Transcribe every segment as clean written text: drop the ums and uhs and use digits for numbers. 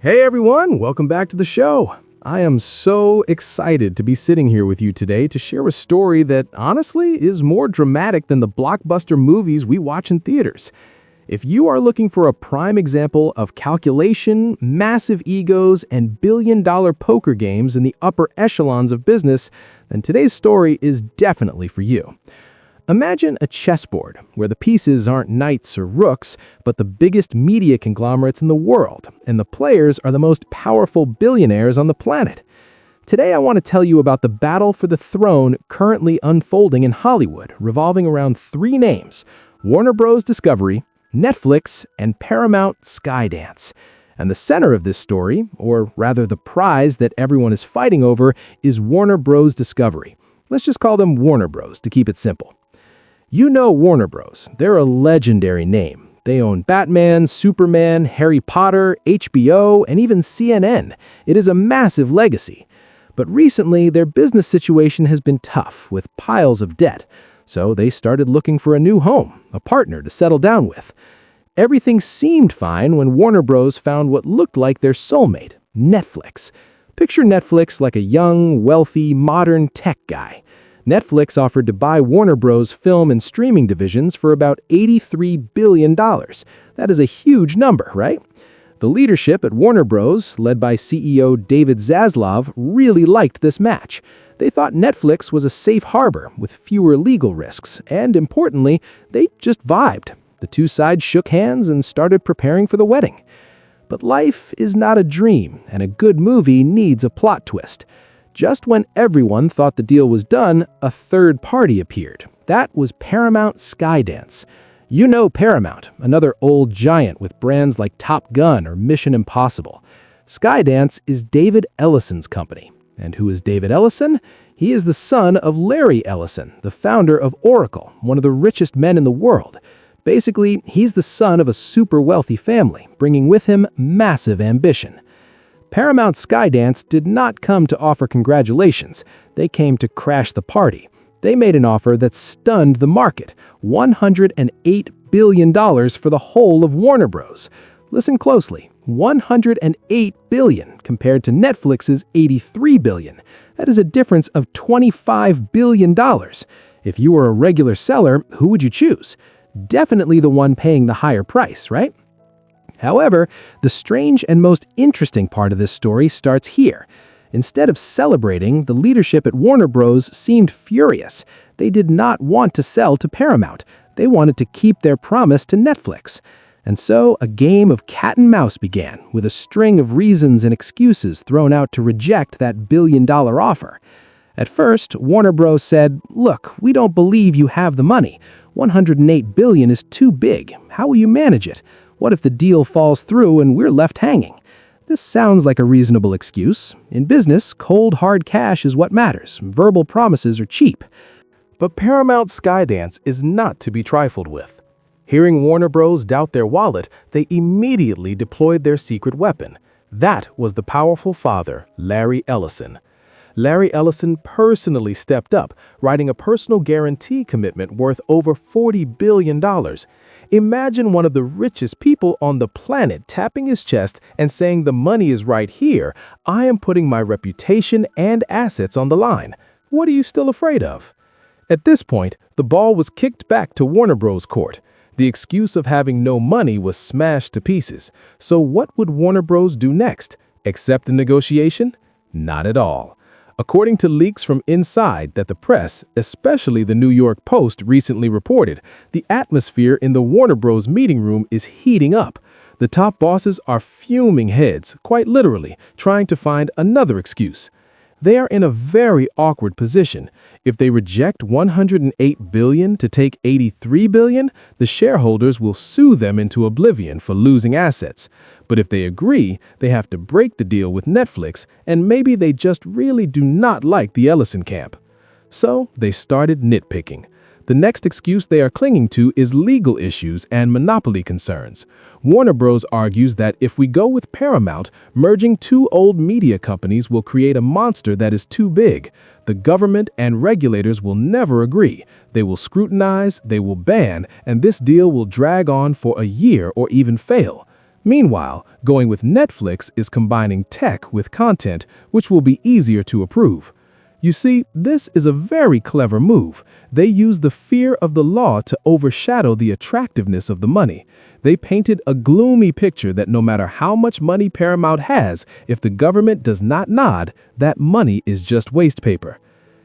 Hey everyone, welcome back to the show. I am so excited to be sitting here with you today to share a story that honestly is more dramatic than the blockbuster movies we watch in theaters. If you are looking for a prime example of calculation, massive egos, and billion-dollar poker games in the upper echelons of business, then today's story is definitely for you. Imagine a chessboard where the pieces aren't knights or rooks, but the biggest media conglomerates in the world, and the players are the most powerful billionaires on the planet. Today I want to tell you about the battle for the throne currently unfolding in Hollywood, revolving around three names: Warner Bros. Discovery, Netflix, and Paramount Skydance. And the center of this story, or rather the prize that everyone is fighting over, is Warner Bros. Discovery. Let's just call them Warner Bros. To keep it simple. You know Warner Bros. They're a legendary name. They own Batman, Superman, Harry Potter, HBO, and even CNN. It is a massive legacy. But recently, their business situation has been tough, with piles of debt. So they started looking for a new home, a partner to settle down with. Everything seemed fine when Warner Bros. Found what looked like their soulmate, Netflix. Picture Netflix like a young, wealthy, modern tech guy. Netflix offered to buy Warner Bros. Film and streaming divisions for about $83 billion. That is a huge number, right? The leadership at Warner Bros., led by CEO David Zaslav, really liked this match. They thought Netflix was a safe harbor with fewer legal risks, and importantly, they just vibed. The two sides shook hands and started preparing for the wedding. But life is not a dream, and a good movie needs a plot twist. Just when everyone thought the deal was done, a third party appeared. That was Paramount Skydance. You know Paramount, another old giant with brands like Top Gun or Mission Impossible. Skydance is David Ellison's company. And who is David Ellison? He is the son of Larry Ellison, the founder of Oracle, one of the richest men in the world. Basically, he's the son of a super wealthy family, bringing with him massive ambition. Paramount Skydance did not come to offer congratulations. They came to crash the party. They made an offer that stunned the market, $108 billion for the whole of Warner Bros. Listen closely, $108 billion compared to Netflix's $83 billion. That is a difference of $25 billion. If you were a regular seller, who would you choose? Definitely the one paying the higher price, right? However, the strange and most interesting part of this story starts here. Instead of celebrating, the leadership at Warner Bros. Seemed furious. They did not want to sell to Paramount. They wanted to keep their promise to Netflix. And so a game of cat and mouse began, with a string of reasons and excuses thrown out to reject that billion-dollar offer. At first, Warner Bros. Said, "Look, we don't believe you have the money. $108 billion is too big. How will you manage it? What if the deal falls through and we're left hanging?" This sounds like a reasonable excuse. In business, cold, hard cash is what matters. Verbal promises are cheap. But Paramount Skydance is not to be trifled with. Hearing Warner Bros. Doubt their wallet, they immediately deployed their secret weapon. That was the powerful father, Larry Ellison. Larry Ellison personally stepped up, writing a personal guarantee commitment worth over $40 billion. Imagine one of the richest people on the planet tapping his chest and saying, "The money is right here. I am putting my reputation and assets on the line. What are you still afraid of?" At this point, the ball was kicked back to Warner Bros. Court. The excuse of having no money was smashed to pieces. So what would Warner Bros. Do next? Accept the negotiation? Not at all. According to leaks from inside that the press, especially the New York Post, recently reported, the atmosphere in the Warner Bros. Meeting room is heating up. The top bosses are fuming heads, quite literally, trying to find another excuse. They are in a very awkward position. If they reject $108 billion to take $83 billion, the shareholders will sue them into oblivion for losing assets. But if they agree, they have to break the deal with Netflix, and maybe they just really do not like the Ellison camp. So they started nitpicking. The next excuse they are clinging to is legal issues and monopoly concerns. Warner Bros. Argues that if we go with Paramount, merging two old media companies will create a monster that is too big. The government and regulators will never agree. They will scrutinize, they will ban, and this deal will drag on for a year or even fail. Meanwhile, going with Netflix is combining tech with content, which will be easier to approve. You see, this is a very clever move. They use the fear of the law to overshadow the attractiveness of the money. They painted a gloomy picture that no matter how much money Paramount has, if the government does not nod, that money is just waste paper.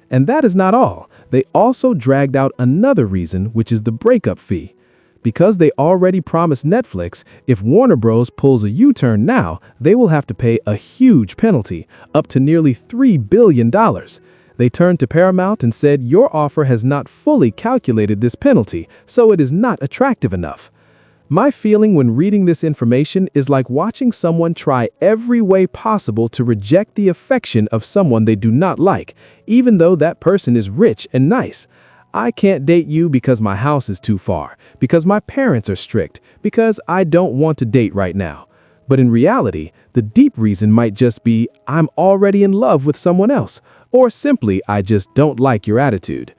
And that is not all. They also dragged out another reason, which is the breakup fee. Because they already promised Netflix, if Warner Bros. Pulls a U-turn now, they will have to pay a huge penalty, up to nearly $3 billion. They turned to Paramount and said, "Your offer has not fully calculated this penalty, so it is not attractive enough." My feeling when reading this information is like watching someone try every way possible to reject the affection of someone they do not like, even though that person is rich and nice. I can't date you because my house is too far, because my parents are strict, because I don't want to date right now. But in reality, the deep reason might just be I'm already in love with someone else, or simply I just don't like your attitude.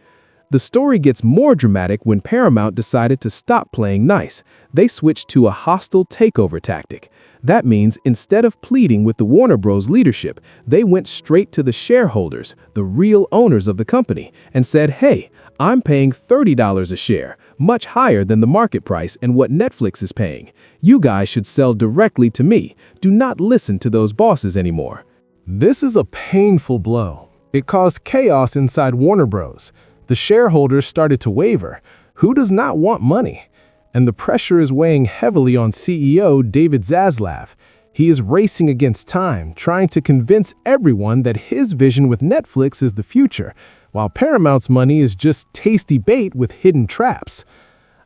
The story gets more dramatic when Paramount decided to stop playing nice. They switched to a hostile takeover tactic. That means instead of pleading with the Warner Bros. Leadership, they went straight to the shareholders, the real owners of the company, and said, "Hey, I'm paying $30 a share, much higher than the market price and what Netflix is paying. You guys should sell directly to me. Do not listen to those bosses anymore." This is a painful blow. It caused chaos inside Warner Bros. The shareholders started to waver. Who does not want money? And the pressure is weighing heavily on CEO David Zaslav. He is racing against time, trying to convince everyone that his vision with Netflix is the future, while Paramount's money is just tasty bait with hidden traps.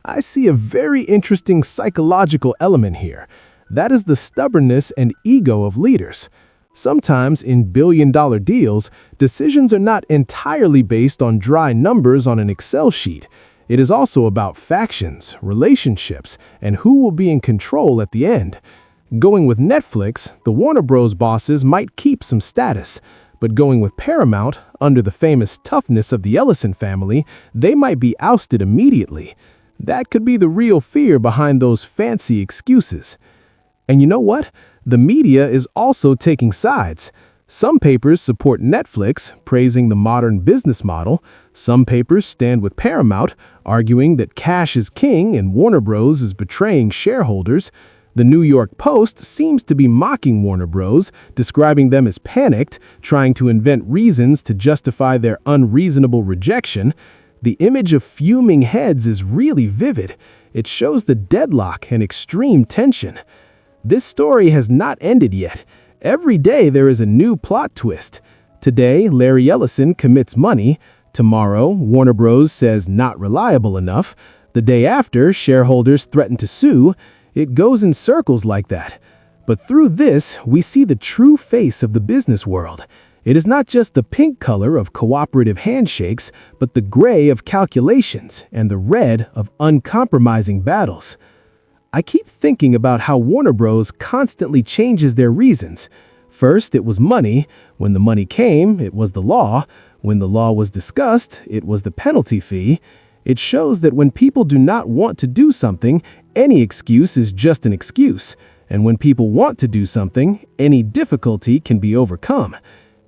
I see a very interesting psychological element here. That is the stubbornness and ego of leaders. Sometimes in billion-dollar deals, decisions are not entirely based on dry numbers on an Excel sheet. It is also about factions, relationships, and who will be in control at the end. Going with Netflix, the Warner Bros. Bosses might keep some status, but going with Paramount, under the famous toughness of the Ellison family, they might be ousted immediately. That could be the real fear behind those fancy excuses. And you know what? The media is also taking sides. Some papers support Netflix, praising the modern business model. Some papers stand with Paramount, arguing that cash is king and Warner Bros. Is betraying shareholders. The New York Post seems to be mocking Warner Bros., describing them as panicked, trying to invent reasons to justify their unreasonable rejection. The image of fuming heads is really vivid. It shows the deadlock and extreme tension. This story has not ended yet. Every day there is a new plot twist. Today, Larry Ellison commits money. Tomorrow, Warner Bros. Says not reliable enough. The day after, shareholders threaten to sue. It goes in circles like that. But through this, we see the true face of the business world. It is not just the pink color of cooperative handshakes, but the gray of calculations and the red of uncompromising battles. I keep thinking about how Warner Bros. Constantly changes their reasons. First, it was money. When the money came, it was the law. When the law was discussed, it was the penalty fee. It shows that when people do not want to do something, any excuse is just an excuse. And when people want to do something, any difficulty can be overcome.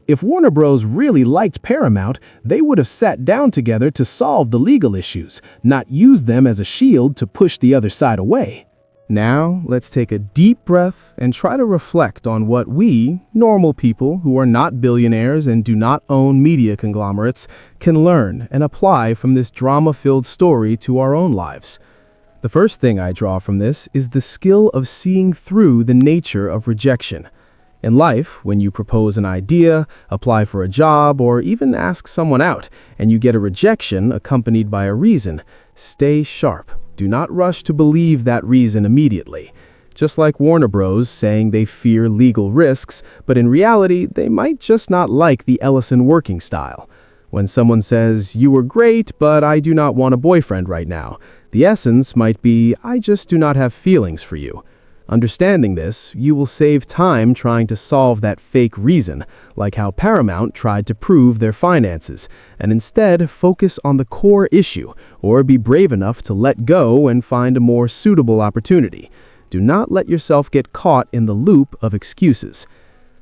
If Warner Bros. Really liked Paramount, they would have sat down together to solve the legal issues, not use them as a shield to push the other side away. Now, let's take a deep breath and try to reflect on what we, normal people who are not billionaires and do not own media conglomerates, can learn and apply from this drama-filled story to our own lives. The first thing I draw from this is the skill of seeing through the nature of rejection. In life, when you propose an idea, apply for a job, or even ask someone out, and you get a rejection accompanied by a reason, stay sharp. Do not rush to believe that reason immediately. Just like Warner Bros. Saying they fear legal risks, but in reality, they might just not like the Ellison working style. When someone says, "You were great, but I do not want a boyfriend right now," the essence might be, "I just do not have feelings for you." Understanding this, you will save time trying to solve that fake reason, like how Paramount tried to prove their finances, and instead focus on the core issue, or be brave enough to let go and find a more suitable opportunity. Do not let yourself get caught in the loop of excuses.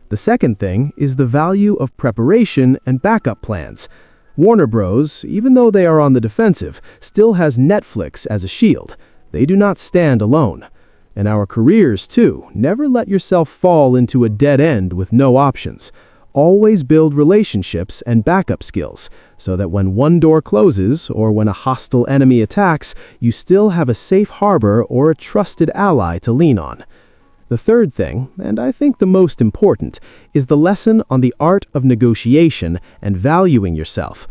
The second thing is the value of preparation and backup plans. Warner Bros., even though they are on the defensive, still has Netflix as a shield. They do not stand alone. In our careers, too, never let yourself fall into a dead end with no options. Always build relationships and backup skills, so that when one door closes or when a hostile enemy attacks, you still have a safe harbor or a trusted ally to lean on. The third thing, and I think the most important, is the lesson on the art of negotiation and valuing yourself.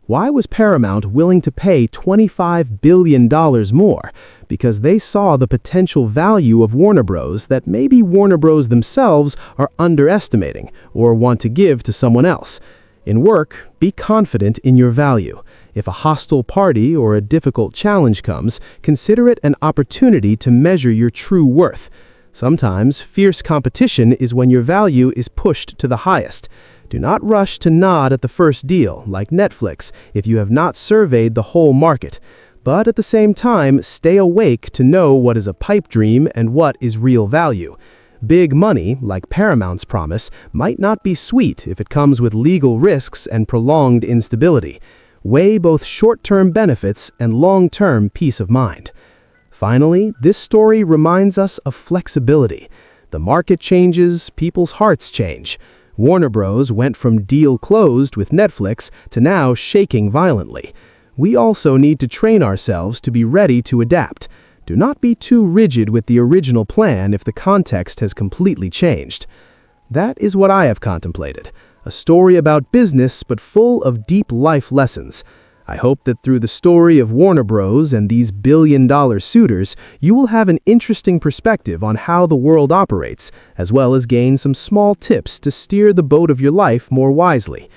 Why was Paramount willing to pay $25 billion more? Because they saw the potential value of Warner Bros. That maybe Warner Bros. Themselves are underestimating or want to give to someone else. In work, be confident in your value. If a hostile party or a difficult challenge comes, consider it an opportunity to measure your true worth. Sometimes, fierce competition is when your value is pushed to the highest. Do not rush to nod at the first deal, like Netflix, if you have not surveyed the whole market. But at the same time, stay awake to know what is a pipe dream and what is real value. Big money, like Paramount's promise, might not be sweet if it comes with legal risks and prolonged instability. Weigh both short-term benefits and long-term peace of mind. Finally, this story reminds us of flexibility. The market changes, people's hearts change. Warner Bros. Went from deal closed with Netflix to now shaking violently. We also need to train ourselves to be ready to adapt. Do not be too rigid with the original plan if the context has completely changed. That is what I have contemplated. A story about business but full of deep life lessons. I hope that through the story of Warner Bros. And these billion-dollar suitors, you will have an interesting perspective on how the world operates, as well as gain some small tips to steer the boat of your life more wisely.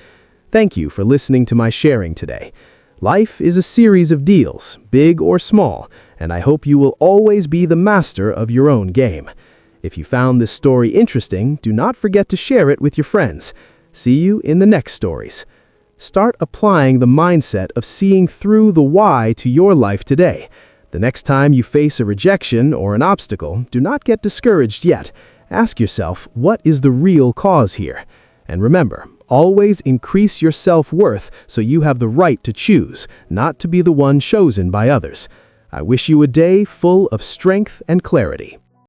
Thank you for listening to my sharing today. Life is a series of deals, big or small, and I hope you will always be the master of your own game. If you found this story interesting, do not forget to share it with your friends. See you in the next stories. Start applying the mindset of seeing through the why to your life today. The next time you face a rejection or an obstacle, do not get discouraged yet. Ask yourself, what is the real cause here? And remember, always increase your self-worth so you have the right to choose, not to be the one chosen by others. I wish you a day full of strength and clarity.